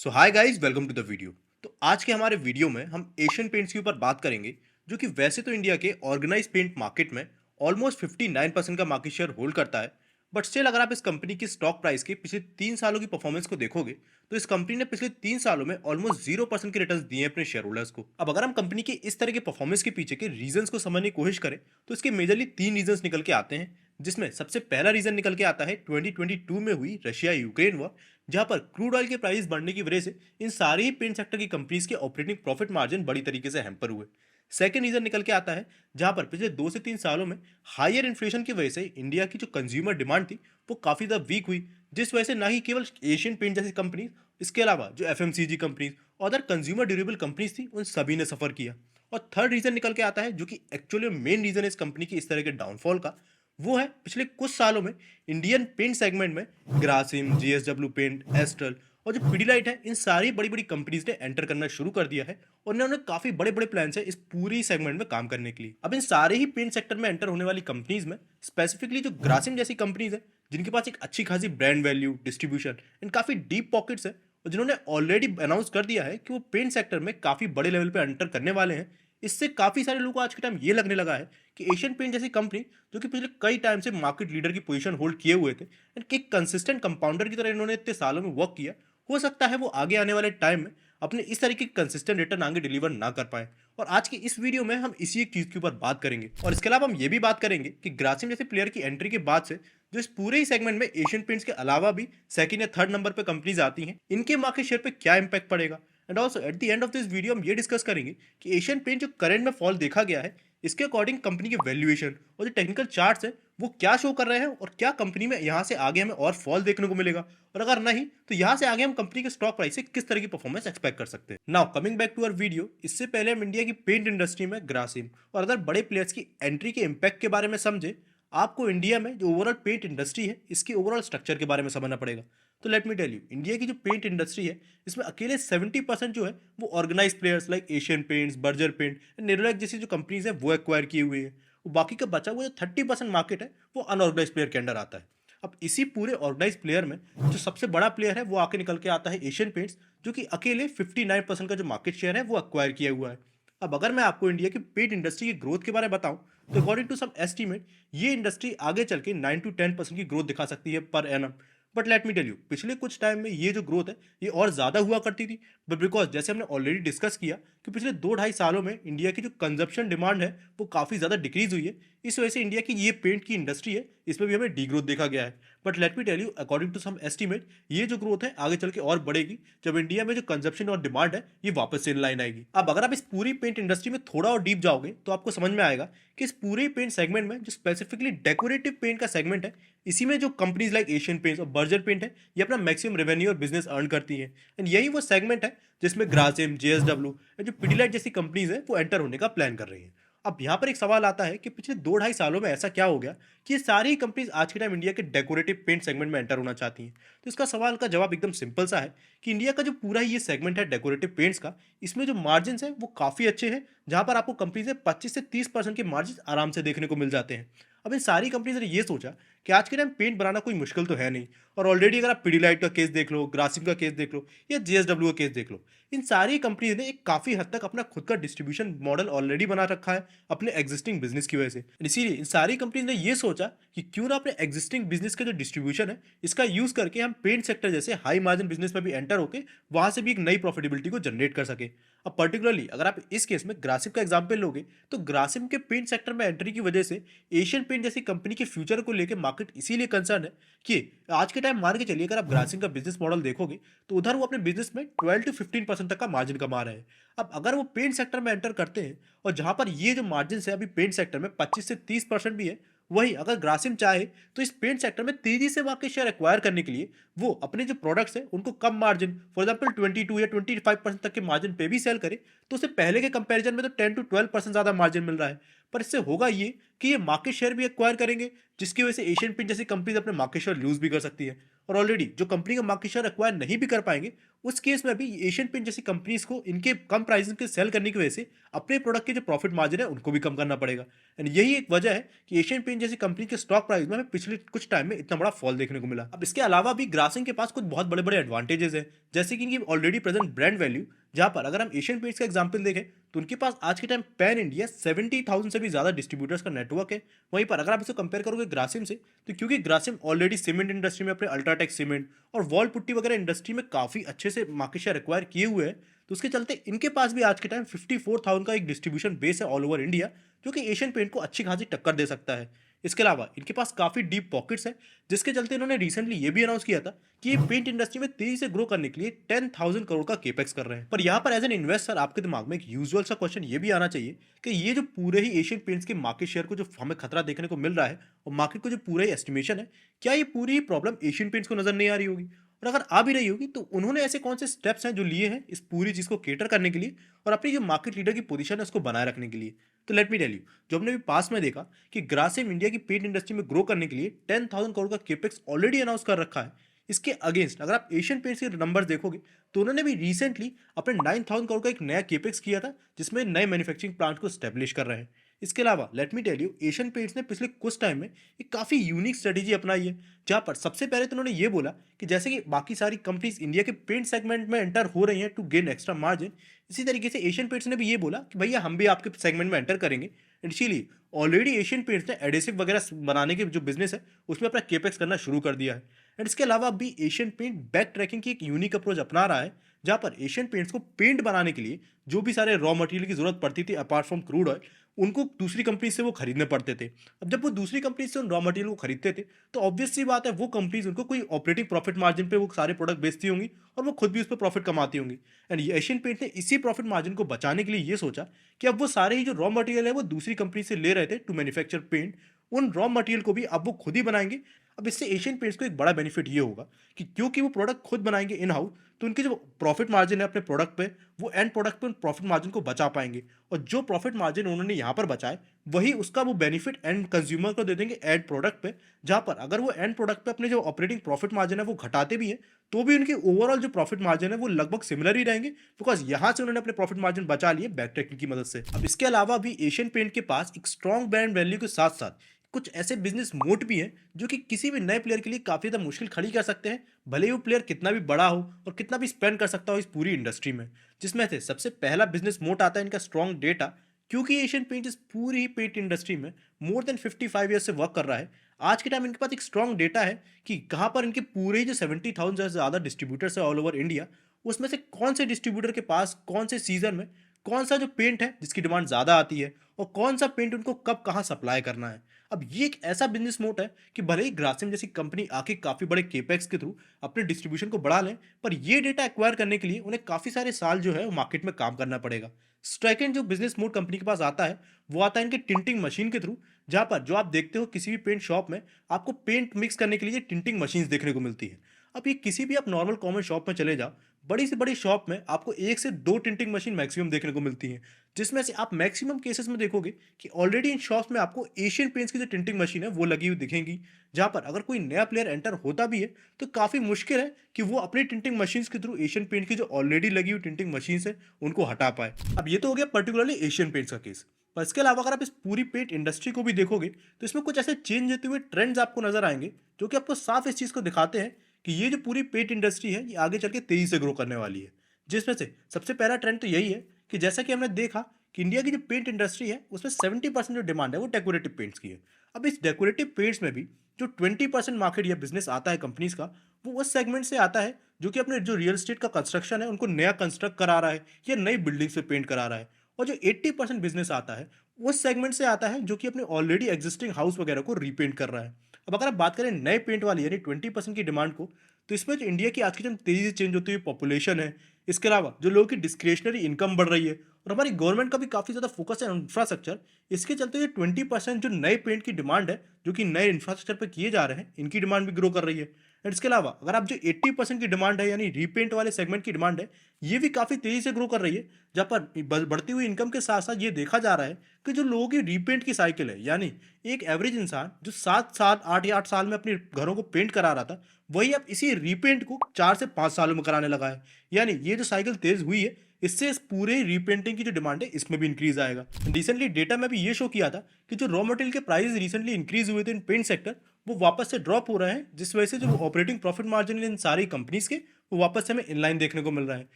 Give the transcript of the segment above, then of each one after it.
So hi guys, welcome to the video. तो आज के हमारे वीडियो में हम एशियन पेंट्स के ऊपर बात करेंगे, जो कि वैसे तो इंडिया के ऑर्गेनाइज पेंट मार्केट में ऑलमोस्ट 59% का मार्केट शेयर होल्ड करता है। बट स्टिल अगर आप इस कंपनी की स्टॉक प्राइस के पिछले 3 सालों की परफॉर्मेंस को देखोगे, तो इस कंपनी ने पिछले 3 सालों में ऑलमोस्ट 0% के रिटर्न दिए हैं अपने शेयर होल्डर्स को। अब अगर हम कंपनी के इस तरह के परफॉर्मेंस के पीछे के रीजंस को समझने की कोशिश करें, तो इसके मेजरली 3 रीजंस निकल के आते हैं, जिसमें सबसे पहला रीजन निकल के आता है 2022 में हुई रशिया यूक्रेन वॉर, जहां पर क्रूड ऑयल के प्राइस बढ़ने की वजह से इन सारी ही पेंट सेक्टर की कंपनीज के ऑपरेटिंग प्रॉफिट मार्जिन बड़ी तरीके से हैम्पर हुए। सेकंड रीजन निकल के आता है जहां पर पिछले 2 से 3 सालों में हायर इन्फ्लेशन की वजह से इंडिया की जो कंज्यूमर डिमांड थी वो काफी ज्यादा वीक हुई, जिस वजह से ना ही केवल एशियन पेंट जैसी कंपनीज, इसके अलावा जो एफएमसीजी कंपनीज और अदर कंज्यूमर ड्यूरेबल कंपनीज थी उन सभी ने सफर किया। और थर्ड रीजन निकल के आता है, जो कि एक्चुअली मेन रीजन है इस कंपनी की इस तरह के डाउनफॉल का, वो है पिछले कुछ सालों में इंडियन पेंट सेगमेंट में ग्रासिम, जीएसडब्ल्यू पेंट, एस्ट्रल और जो पिडिलाइट है, इन सारी बड़ी बड़ी कंपनीज ने एंटर करना शुरू कर दिया है और इन्होंने काफी बड़े बड़े प्लान है इस पूरी सेगमेंट में काम करने के लिए। अब इन सारे ही पेंट सेक्टर में एंटर होने वाली कंपनीज में स्पेसिफिकली जो ग्रासिम जैसी कंपनीज है, जिनके पास एक अच्छी खासी ब्रांड वैल्यू, डिस्ट्रीब्यूशन एंड काफी डीप पॉकेट्स है, और जिन्होंने ऑलरेडी अनाउंस कर दिया है कि वो पेंट सेक्टर में काफी बड़े लेवल पे एंटर करने वाले हैं, इससे काफी सारे लोगों को आज के टाइम ये लगने लगा है कि एशियन पेंट जैसी कंपनी, जो कि पिछले कई टाइम से मार्केट लीडर की पोजीशन होल्ड किए हुए थे एंड एक कंसिस्टेंट कंपाउंडर की तरह इन्होंने इतने सालों में वर्क किया, हो सकता है वो आगे आने वाले टाइम में अपने इस तरीके की कंसिस्टेंट रिटर्न आगे डिलीवर ना कर पाए। और आज की इस वीडियो में हम इसी एक चीज के ऊपर बात करेंगे, और इसके अलावा हम ये भी बात करेंगे कि ग्रासिम जैसे प्लेयर की एंट्री के बाद से जो इस पूरे ही सेगमेंट में एशियन पेंट्स के अलावा भी सेकंड या थर्ड नंबर पे कंपनीज आती हैं, इनके मार्केट शेयर पे क्या इंपैक्ट पड़ेगा। And also at the end of this video हम ये डिस्कस करेंगे कि एशियन पेंट जो करंट में फॉल देखा गया है, इसके अकॉर्डिंग कंपनी के वैल्यूएशन और जो टेक्निकल चार्ट्स है वो क्या शो कर रहे हैं, और क्या कंपनी में यहाँ से आगे हमें और फॉल देखने को मिलेगा, और अगर नहीं तो यहाँ से आगे हम कंपनी के स्टॉक प्राइस से किस तरह की परफॉर्मेंस एक्सपेक्ट कर सकते हैं। Now coming back to our video, इससे पहले हम इंडिया की पेंट इंडस्ट्री में ग्रासिम और अदर बड़े प्लेयर्स की एंट्री के इम्पैक्ट के बारे में समझे, आपको इंडिया में जो ओवरऑल पेंट इंडस्ट्री है इसकी ओवरऑल स्ट्रक्चर के बारे में समझना पड़ेगा। तो let me tell you, India की जो पेंट इंडस्ट्री है, इसमें अकेले 70% जो है वो organise players like Asian Paints, Berger paint and Nerolac जैसी जो कंपनीज है वो एक्वायर किए हुए हैं। वो बाकी का बचा हुआ जो 30% मार्केट है वो अनऑर्गेनाइज प्लेयर के अंडर आता है। अब इसी पूरे ऑर्गेनाइज प्लेयर में जो सबसे बड़ा प्लेयर है वो आके निकल के आता है एशियन पेंट्स, जो कि अकेले 59% का जो मार्केट शेयर है वो एक्वायर किया हुआ है। अब अगर मैं आपको इंडिया की पेंट इंडस्ट्री की ग्रोथ के बारे में बताऊं, तो अकॉर्डिंग टू सम एस्टीमेट ये इंडस्ट्री आगे चल के 9 to 10% की ग्रोथ दिखा सकती है per annum. But let me tell you, पिछले कुछ टाइम में ये जो ग्रोथ है ये और ज़्यादा हुआ करती थी, बट बिकॉज जैसे हमने ऑलरेडी डिस्कस किया कि पिछले 2 ढाई सालों में इंडिया की जो कंजप्शन डिमांड है वो काफ़ी ज़्यादा डिक्रीज हुई है, इस वजह से इंडिया की ये पेंट की इंडस्ट्री है इसमें भी हमें डी ग्रोथ देखा गया है। But let me tell you, according to some estimate ये जो ग्रोथ है आगे चल के और बढ़ेगी जब इंडिया में जो कंजप्शन और डिमांड है ये वापस से इन लाइन आएगी। अब अगर आप इस पूरी पेंट इंडस्ट्री में थोड़ा और डीप जाओगे तो आपको समझ में आएगा कि इस पूरे पेंट सेगमेंट में जो स्पेसिफिकली डेकोरेटिव पेंट का सेगमेंट है, इसी में जो कंपनीज लाइक एशियन पेंट्स और बर्जर पेंट है ये अपना मैक्सिमम रेवेन्यू और बिजनेस अर्न करती है। एंड यही वो सेगमेंट है जिसमें ग्रासिम, जेएसडब्ल्यू या जो पिडिलाइट जैसी कंपनीज है वो एंटर होने का प्लान कर रही है। अब यहाँ पर एक सवाल आता है कि पिछले 2 ढाई सालों में ऐसा क्या हो गया कि ये सारी कंपनीज आज के टाइम इंडिया के डेकोरेटिव पेंट सेगमेंट में एंटर होना चाहती हैं। तो इसका सवाल का जवाब एकदम सिंपल सा है कि इंडिया का जो पूरा ये सेगमेंट है डेकोरेटिव पेंट्स का, इसमें जो मार्जिन है वो काफ़ी अच्छे हैं, जहाँ पर आपको कंपनी से 25 से 30% के मार्जिन आराम से देखने को मिल जाते हैं। अब इन सारी कंपनीज ने ये सोचा कि आज के टाइम पेंट बनाना कोई मुश्किल तो है नहीं, और ऑलरेडी अगर आप पिडिलाइट का केस देख लो, ग्रासिम का केस देख लो या जेएसडब्ल्यू का केस देख लो, इन सारी कंपनीज ने एक काफ़ी हद तक अपना खुद का डिस्ट्रीब्यूशन मॉडल ऑलरेडी बना रखा है अपने एग्जिस्टिंग बिजनेस की वजह से। इसीलिए इन सारी कंपनीज ने ये सोचा कि क्यों ना अपने एग्जिस्टिंग बिजनेस का जो डिस्ट्रीब्यूशन है इसका यूज़ करके हम पेंट सेक्टर जैसे हाई मार्जिन बिजनेस में भी एंटर होकर वहाँ से भी एक नई प्रॉफिटेबिलिटी को जनरेट कर सके। अब पर्टिकुलरली अगर आप इस केस में ग्रासिम का एग्जाम्पल लोगे, तो ग्रासिम के पेंट सेक्टर में एंट्री की वजह से एशियन पेंट जैसी कंपनी के फ्यूचर को लेकर मार्केट इसीलिए कंसर्न है कि आज के टाइम मान के चलिए अगर आप ग्रासिम का बिजनेस मॉडल देखोगे तो उधर वो अपने बिजनेस में 12 to 15% तक का मार्जिन कमा रहे हैं। अब अगर वो पेंट सेक्टर में एंटर करते हैं, और जहां पर ये जो मार्जिन है अभी पेंट सेक्टर में 25 से 30% भी है, वहीं अगर ग्रासिम चाहे तो इस पेंट सेक्टर में तेजी से मार्केट शेयर एक्वायर करने के लिए वो अपने जो प्रोडक्ट्स है उनको कम मार्जिन, फॉर एग्जांपल 22 या 25% तक के मार्जिन पे भी सेल करे, तो उसे पहले के कंपैरिजन में तो 10 to 12% ज़्यादा मार्जिन मिल रहा है। पर इससे होगा ये कि ये मार्केट शेयर भी एक्वायर करेंगे, जिसकी वजह से एशियन पेंट जैसी कंपनीज अपने मार्केट शेयर लूज भी कर सकती है। और ऑलरेडी जो कंपनी का मार्केट शेयर एक्वायर नहीं भी कर पाएंगे, उस केस में भी एशियन पेंट जैसी कंपनीज को इनके कम प्राइस के सेल करने की वजह से अपने प्रोडक्ट के जो प्रॉफिट मार्जिन है उनको भी कम करना पड़ेगा। एंड यही एक वजह है कि एशियन पेंट जैसी कंपनी के स्टॉक प्राइस में हमें पिछले कुछ टाइम में इतना बड़ा फॉल देखने को मिला। अब इसके अलावा भी ग्रासिम के पास कुछ बहुत बड़े बड़े एडवांटेजेस है, जैसे कि इनकी ऑलरेडी प्रेजेंट ब्रांड वैल्यू, जहां पर अगर हम एशियन पेंट्स का एग्जांपल देखें तो उनके पास आज के टाइम पैन इंडिया 70,000 से भी ज्यादा डिस्ट्रीब्यूटर्स का नेटवर्क है। वहीं पर अगर आप इसको कंपेयर करोगे ग्रासिम से, तो क्योंकि ग्रासिम ऑलरेडी सीमेंट इंडस्ट्री में अपने अल्ट्राटेक सीमेंट और वॉल पुट्टी वगैरह इंडस्ट्री में काफी अच्छे से मार्केट शेयर एक्वायर किए हुए हैं, तो उसके चलते इनके पास भी आज के टाइम 54,000 का एक डिस्ट्रीब्यूशन बेस है ऑल ओवर इंडिया, जो कि एशियन पेंट को अच्छी खासी टक्कर दे सकता है। इसके अलावा इनके पास काफी डीप पॉकेट्स है, जिसके चलते इन्होंने रिसेंटली ये भी अनाउंस किया था कि ये पेंट इंडस्ट्री में तेजी से ग्रो करने के लिए 10,000 करोड़ का केपेक्स कर रहे हैं। पर यहाँ पर एज एन इन्वेस्टर आपके दिमाग में एक यूजुअल सा क्वेश्चन ये भी आना चाहिए कि ये जो पूरे ही एशियन पेंट्स के मार्केट शेयर को जो हमें खतरा देखने को मिल रहा है और मार्केट को जो पूरा ही एस्टिमेशन है, क्या ये पूरी प्रॉब्लम एशियन पेंट्स को नजर नहीं आ रही होगी? और अगर आ भी रही होगी तो उन्होंने ऐसे कौन से स्टेप्स हैं जो लिए हैं इस पूरी चीज को केटर करने के लिए और अपनी जो मार्केट लीडर की पोजीशन है उसको बनाए रखने के लिए? तो लेट मी टेल यू, जो हमने भी पास में देखा कि ग्रासिम इंडिया की पेंट इंडस्ट्री में ग्रो करने के लिए 10,000 करोड़ का केपेक्स ऑलरेडी अनाउंस कर रखा है। इसके अगेंस्ट अगर आप एशियन पेंट्स के नंबर्स देखोगे तो उन्होंने भी रिसेंटली अपने 9,000 करोड़ का एक नया केपेक्स किया था, जिसमें नए मैन्युफैक्चरिंग प्लांट को स्टैब्लिश कर रहे हैं। इसके अलावा let me tell you, Asian Paints ने पिछले कुछ टाइम में एक काफ़ी यूनिक स्ट्रेटेजी अपनाई है, जहां पर सबसे पहले तो उन्होंने ये बोला कि जैसे कि बाकी सारी कंपनीज इंडिया के पेंट सेगमेंट में एंटर हो रही हैं टू गेन एक्स्ट्रा मार्जिन, इसी तरीके से एशियन पेंट्स ने भी ये बोला कि भैया हम भी आपके सेगमेंट में एंटर करेंगे। एंड इसीलिए ऑलरेडी एशियन पेंट्स ने एडेसिव वगैरह बनाने के जो बिजनेस है उसमें अपना केपेक्स करना शुरू कर दिया है। एंड इसके अलावा भी एशियन पेंट बैक ट्रैकिंग की एक यूनिक अप्रोच अपना रहा है, जहां पर एशियन पेंट्स को पेंट बनाने के लिए जो भी सारे रॉ मटेरियल की जरूरत पड़ती थी अपार्ट फ्रॉम क्रूड ऑयल, उनको दूसरी कंपनी से वो खरीदने पड़ते थे। अब जब वो दूसरी कंपनी से उन रॉ मटेरियल को खरीदते थे तो ऑब्वियस सी बात है वो कंपनीज उनको कोई ऑपरेटिंग प्रॉफिट मार्जिन पे वो सारे प्रोडक्ट बेचती होंगी और वो खुद भी उस पर प्रॉफिट कमाती होंगी। एंड एशियन पेंट ने इसी प्रॉफिट मार्जिन को बचाने के लिए ये सोचा कि अब वो सारे ही जो रॉ मटेरियल है वो दूसरी कंपनी से ले रहे थे टू मैन्युफैक्चर पेंट, उन रॉ मटेरियल को भी अब वो खुद ही बनाएंगे। अब इससे एशियन पेंट्स को एक बड़ा बेनिफिट ये होगा कि क्योंकि वो प्रोडक्ट खुद बनाएंगे इन हाउस, तो उनकी जो प्रॉफिट मार्जिन है अपने प्रोडक्ट पे, वो एंड प्रोडक्ट पे उन प्रॉफिट मार्जिन को बचा पाएंगे। और जो प्रॉफिट मार्जिन उन्होंने यहाँ पर बचाए वही उसका वो बेनिफिट एंड कंज्यूमर को दे देंगे एंड प्रोडक्ट पे, जहाँ पर अगर वो एंड प्रोडक्ट पे अपने जो ऑपरेटिंग प्रॉफिट मार्जिन है वो घटाते भी हैं तो भी उनके ओवरऑल जो प्रॉफिट मार्जिन है वो लगभग सिमिलर ही रहेंगे, बिकॉज यहाँ से उन्होंने अपने प्रॉफिट मार्जिन बचा लिए बैक ट्रैकिंग की मदद से। अब इसके अलावा भी एशियन पेंट के पास एक स्ट्रॉन्ग ब्रांड वैल्यू के साथ साथ कुछ ऐसे बिजनेस मोड भी हैं जो कि किसी भी नए प्लेयर के लिए काफ़ी ज़्यादा मुश्किल खड़ी कर सकते हैं, भले ही वो प्लेयर कितना भी बड़ा हो और कितना भी स्पेंड कर सकता हो इस पूरी इंडस्ट्री में। जिसमें से सबसे पहला बिजनेस मोड आता है इनका स्ट्रॉन्ग डेटा। क्योंकि एशियन पेंट इस पूरी ही पेंट इंडस्ट्री में मोर देन 55 ईयर्स से वर्क कर रहा है, आज के टाइम इनके पास एक स्ट्रॉन्ग डेटा है कि कहाँ पर इनके पूरे ही जो 70,000 से ज़्यादा डिस्ट्रीब्यूटर्स है ऑल ओवर इंडिया, उसमें से कौन से डिस्ट्रीब्यूटर के पास कौन से सीजन में कौन सा जो पेंट है जिसकी डिमांड ज़्यादा आती है और कौन सा पेंट उनको कब कहाँ सप्लाई करना है। अब ये एक ऐसा बिजनेस मोड है कि भले ही ग्रासिम जैसी कंपनी आके काफ़ी बड़े केपेक्स के थ्रू अपने डिस्ट्रीब्यूशन को बढ़ा लें, पर ये डेटा एक्वायर करने के लिए उन्हें काफ़ी सारे साल जो है वो मार्केट में काम करना पड़ेगा। सेकंड जो बिजनेस मोड कंपनी के पास आता है वो आता है इनके टिंटिंग मशीन के थ्रू, जहाँ पर जो आप देखते हो किसी भी पेंट शॉप में आपको पेंट मिक्स करने के लिए टिंटिंग मशीन्स देखने को मिलती है। अब ये किसी भी आप नॉर्मल कॉमन शॉप में चले जाओ, बड़ी से बड़ी शॉप में आपको एक से दो टिंटिंग मशीन मैक्सिमम देखने को मिलती हैं, जिसमें से आप मैक्सिमम केसेस में देखोगे कि ऑलरेडी इन शॉप्स में आपको एशियन पेंट्स की जो टिंटिंग मशीन है वो लगी हुई दिखेंगी। जहां पर अगर कोई नया प्लेयर एंटर होता भी है तो काफ़ी मुश्किल है कि वो अपनी टिंटिंग मशीन्स के थ्रू एशियन पेंट की जो ऑलरेडी लगी हुई टिंटिंग मशीन्स है उनको हटा पाए। अब ये तो हो गया पर्टिकुलरली एशियन पेंट्स का केस, पर इसके अलावा अगर आप इस पूरी पेंट इंडस्ट्री को भी देखोगे तो इसमें कुछ ऐसे चेंज होते हुए ट्रेंड्स आपको नजर आएंगे जो कि आपको साफ इस चीज़ को दिखाते हैं कि ये जो पूरी पेंट इंडस्ट्री है ये आगे चल के तेजी से ग्रो करने वाली है। जिसमें से सबसे पहला ट्रेंड तो यही है कि जैसा कि हमने देखा कि इंडिया की जो पेंट इंडस्ट्री है उसमें 70% जो डिमांड है वो डेकोरेटिव पेंट्स की है। अब इस डेकोरेटिव पेंट्स में भी जो 20% मार्केट या बिजनेस आता है कंपनीज का, वो उस सेगमेंट से आता है जो कि अपने जो रियल एस्टेट का कंस्ट्रक्शन है उनको नया कंस्ट्रक्ट करा रहा है या नई बिल्डिंग्स पे पेंट करा रहा है। और जो 80% बिजनेस आता है उस सेगमेंट से आता है जो कि अपने ऑलरेडी एग्जिस्टिंग हाउस वगैरह को रीपेंट कर रहा है। अब अगर आप बात करें नए पेंट वाली यानी 20% की डिमांड को, तो इसमें जो इंडिया की आज की जो तेजी से चेंज होती हुई पॉपुलेशन है, इसके अलावा जो लोगों की डिस्क्रिशनरी इनकम बढ़ रही है और हमारी गवर्नमेंट का भी काफ़ी ज़्यादा फोकस है इंफ्रास्ट्रक्चर, इसके चलते ये 20% जो नए पेंट की डिमांड है जो कि नए इंफ्रास्ट्रक्चर पर किए जा रहे हैं, इनकी डिमांड भी ग्रो कर रही है। एंड इसके अलावा अगर आप जो 80% की डिमांड है यानी रीपेंट वाले सेगमेंट की डिमांड है, ये भी काफ़ी तेज़ी से ग्रो कर रही है, जहाँ पर बढ़ती हुई इनकम के साथ साथ ये देखा जा रहा है कि जो लोगों की रीपेंट की साइकिल है, यानी एक एवरेज इंसान जो 7 साल 8 या 8 साल में अपने घरों को पेंट करा रहा था, वही अब इसी रीपेंट को 4 से 5 सालों में कराने लगा है। यानी ये जो साइकिल तेज़ हुई है, इससे इस पूरे रीपेंटिंग की जो डिमांड है इसमें भी इंक्रीज आएगा। रिसेंटली डेटा में भी ये शो किया था कि जो रॉ मटेरियल के प्राइस रिसेंटली इंक्रीज हुए थे इन पेंट सेक्टर, वो वापस से ड्रॉप हो रहे हैं, जिस वजह से जो ऑपरेटिंग प्रॉफिट मार्जिन इन सारी कंपनीज के वो वापस से हमें इनलाइन देखने को मिल रहा है।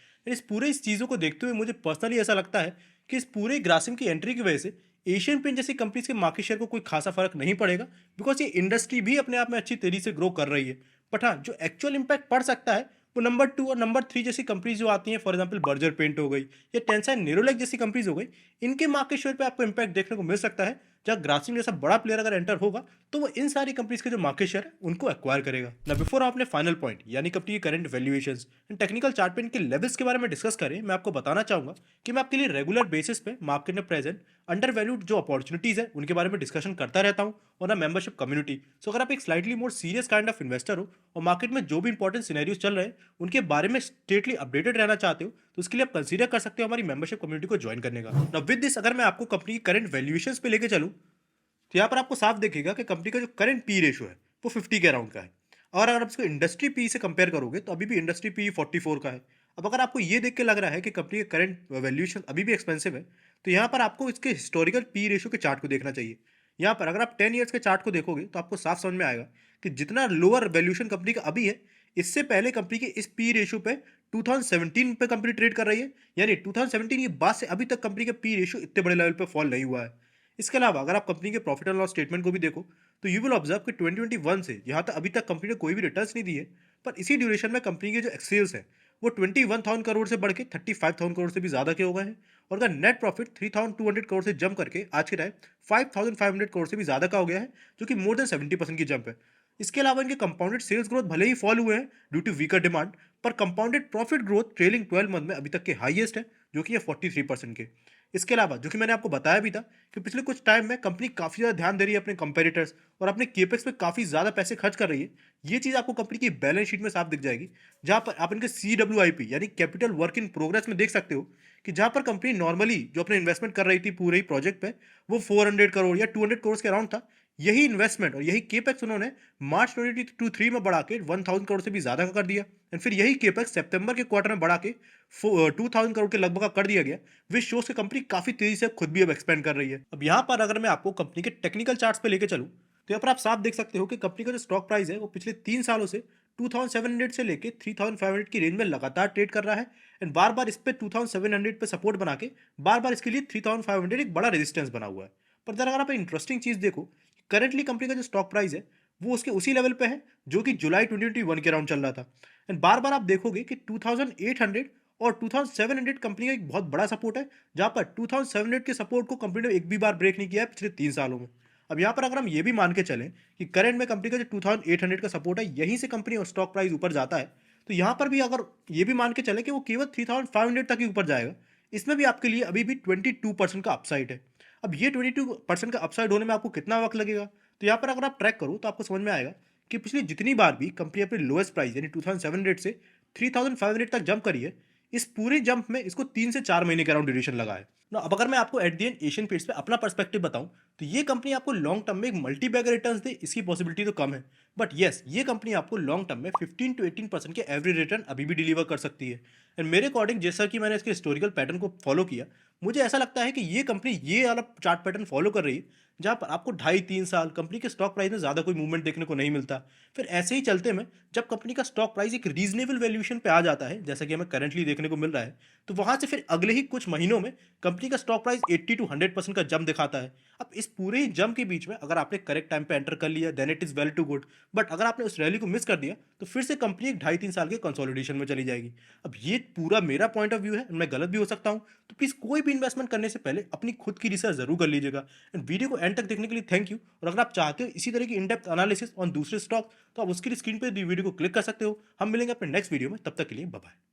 इस चीज़ों को देखते हुए मुझे पर्सनली ऐसा लगता है कि इस पूरे ग्रासिम की एंट्री की वजह से एशियन पेंट जैसी कंपनीज के मार्केट शेयर को कोई खासा फर्क नहीं पड़ेगा, बिकॉज ये इंडस्ट्री भी अपने आप में अच्छी तेजी से ग्रो कर रही है। बट हाँ, जो एक्चुअल इम्पैक्ट पड़ सकता है वो नंबर 2 और नंबर 3 जैसी कंपनीज जो आती हैं, फॉर एग्जांपल बर्जर पेंट हो गई या टेंसाइन नेरोलैक जैसी कंपनीज हो गई, इनके मार्केट शेयर पे आपको इम्पैक्ट देखने को मिल सकता है। जहाँ ग्रासिम जैसा बड़ा प्लेयर अगर एंटर होगा तो वो इन सारी कंपनीज के जो मार्केट शेयर है उनको एक्वायर करेगा ना। बिफोर आप अपने फाइनल पॉइंट यानी कंपनी की current valuations and technical chart पे इनके लेवल्स के बारे में डिस्कस करें, मैं आपको बताना चाहूंगा कि मैं आपके लिए रेगुलर बेसिस पे मार्केट में प्रेजेंट अंडर वैल्यूड जो अपॉर्चुनिटीज है उनके बारे में डिस्कशन करता रहता हूँ और ना मेंबरशिप कम्युनिटी। सो अगर आप एक slightly more serious kind of investor हो और मार्केट में जो भी इंपॉर्टेंट सिनेरियोज चल रहे हैं उनके बारे में स्टेटली अपडेटेड रहना चाहते हो, तो उसके लिए आप कंसीडर कर सकते हो हमारी मेंबरशिप कम्युनिटी को ज्वाइन करने का। नाउ विद दिस, अगर मैं आपको कंपनी की करंट वैल्यूएशंस पे लेके चलूँ, तो यहाँ पर आपको साफ दिखेगा कि कंपनी का जो करंट पी रेशियो है वो 50 के अराउंड का है। और अगर आप इसको इंडस्ट्री पी से कंपेयर करोगे तो अभी भी इंडस्ट्री पी 44 का है। अब अगर आपको ये देख के लग रहा है कि कंपनी का करंट वैल्यूएशन अभी भी एक्सपेंसिव है, तो यहाँ पर आपको इसके हिस्टोरिकल पी रेशियो के चार्ट को देखना चाहिए। यहाँ पर अगर आप 10 ईयर्स के चार्ट को देखोगे तो आपको साफ समझ में आएगा कि जितना लोअर वैल्यूएशन कंपनी का अभी है, इससे पहले कंपनी के इस पी रेशियो पे 2017 पे कंपनी ट्रेड कर रही है। यानी 2017 के बाद से अभी तक कंपनी का पी रेशियो इतने बड़े लेवल पे फॉल नहीं हुआ है। इसके अलावा अगर आप कंपनी के प्रॉफिट एंड लॉस स्टेटमेंट को भी देखो तो यू विल ऑब्जर्व कि 2021 से यहाँ तक अभी तक कंपनी ने कोई भी रिटर्न्स नहीं दिए, पर इसी ड्यूरेशन में कंपनी के जो एक्सेल्स है वो 21,000 करोड़ से बढ़ के 35,000 करोड़ से भी ज़्यादा के हो गए हैं, और उनका नेट प्रॉफिट 3,200 करोड़ से जंप करके आज के टाइम 5,500 करोड़ से भी ज़्यादा का हो गया है, जो कि मोर देन 70% की जंप है। इसके अलावा इनके कंपाउंडेड सेल्स ग्रोथ भले ही फॉल हुए हैं ड्यू टू वीकर डिमांड, पर compounded profit growth trailing 12 month में अभी तक के हाईएस्ट है, जो कि है 43% के। इसके अलावा जो कि मैंने आपको बताया भी था कि पिछले कुछ टाइम में कंपनी काफ़ी ज़्यादा ध्यान दे रही है अपने कंपेटिटर्स और अपने केपेक्स पे काफ़ी ज़्यादा पैसे खर्च कर रही है। ये चीज़ आपको कंपनी की बैलेंस शीट में साफ दिख जाएगी, जहाँ पर आप इनके CWIP यानी कैपिटल वर्क इन प्रोग्रेस में देख सकते हो कि जहाँ पर कंपनी नॉर्मली जो अपने इन्वेस्टमेंट कर रही थी पूरे ही प्रोजेक्ट पे, वो 400 करोड़ या 200 करोड़ के अराउंड था। यही इन्वेस्टमेंट और यही केपेक्स उन्होंने मार्च 2023 में बढ़ा के 1,000 करोड़ से भी ज़्यादा का कर दिया, एंड फिर यही केपेक्स सितंबर के क्वार्टर में बढ़ा के 2,000 करोड़ के लगभग का कर दिया गया, विच शोज की कंपनी काफ़ी तेज़ी से खुद भी अब एक्सपेंड कर रही है। अब यहाँ पर अगर मैं आपको कंपनी के टेक्निकल चार्ट्स पे लेके चलूँ, तो यहाँ पर आप साफ देख सकते हो कि कंपनी का जो स्टॉक प्राइस है वो पिछले 3 सालों से 2,700 से लेके 3,500 की रेंज में लगातार ट्रेड कर रहा है, एंड बार बार इस पे 2,700 पे सपोर्ट बना के बार बार इसके लिए 3,500 एक बड़ा रेजिस्टेंस बना हुआ है। पर जरा अगर आप इंटरेस्टिंग चीज़ देखो, करंटली कंपनी का जो स्टॉक प्राइस है वो उसके उसी लेवल पे है जो कि जुलाई 2021 के अराउंड चल रहा था, एंड बार बार आप देखोगे कि 2,800 और 2,700 कंपनी का एक बहुत बड़ा सपोर्ट है, जहाँ पर 2,700 के सपोर्ट को कंपनी ने एक भी बार ब्रेक नहीं किया है पिछले 3 सालों में। अब यहाँ पर अगर हम ये भी मान के चलें कि करंट में कंपनी का जो 2,800 का सपोर्ट है यहीं से कंपनी और स्टॉक प्राइस ऊपर जाता है, तो यहाँ पर भी अगर ये भी मान के चले कि वो केवल 3,500 तक ही ऊपर जाएगा, इसमें भी आपके लिए अभी भी 22% का अपसाइड है। अब ये 22% का अपसाइड होने में आपको कितना वक्त लगेगा, तो यहाँ पर अगर आप ट्रैक करो तो आपको समझ में आएगा कि पिछली जितनी बार भी कंपनी अपने लोएस्ट प्राइस यानी 2,700 से 3,500 तक जंप करी है, इस पूरे जंप में इसको 3 से 4 महीने के अराउंड ड्यूरेशन लगा है ना। अब अगर मैं आपको at the end Asian paints पे अपना पर्सपेक्टिव बताऊं, तो ये कंपनी आपको लॉन्ग टर्म में एक मल्टी बैगर रिटर्न दे इसकी पॉसिबिलिटी तो कम है, बट येस ये कंपनी आपको लॉन्ग टर्म में 15 to 18% के एवरेज रिटर्न अभी भी डिलीवर कर सकती है। एंड मेरे अकॉर्डिंग जैसा कि मैंने इसके हिस्टोरिकल पैटर्न को फॉलो किया, मुझे ऐसा लगता है कि ये कंपनी ये वाला चार्ट पैटर्न फॉलो कर रही है, जहाँ पर आपको 2.5-3 साल कंपनी के स्टॉक प्राइस में ज़्यादा कोई मूवमेंट देखने को नहीं मिलता। फिर ऐसे ही चलते में जब कंपनी का स्टॉक प्राइस एक रीजनेबल वैल्यूएशन पे आ जाता है, जैसा कि हमें करंटली देखने को मिल रहा है, तो वहाँ से फिर अगले ही कुछ महीनों में कंपनी का स्टॉक प्राइस 80 to 100% का जंप दिखाता है। अब इस पूरे ही जंप के बीच में अगर आपने करेक्ट टाइम पे एंटर कर लिया then it is well to good, but अगर आपने उस रैली को मिस कर दिया तो फिर से कंपनी एक 2.5-3 साल के कंसोलिडेशन में चली जाएगी। अब ये पूरा मेरा पॉइंट ऑफ व्यू है, मैं गलत भी हो सकता हूँ, तो प्लीज़ कोई भी इन्वेस्टमेंट करने से पहले अपनी खुद की रिसर्च जरूर कर लीजिएगा। एंड वीडियो को एंड तक देखने के लिए थैंक यू, और अगर आप चाहते हो इसी तरह की इन डेप्थ एनालिसिस ऑन दूसरे स्टॉक, तो आप उसके लिए स्क्रीन पर वीडियो को क्लिक कर सकते हो। हम मिलेंगे अपने नेक्स्ट वीडियो में, तब तक के लिए बाय बाय।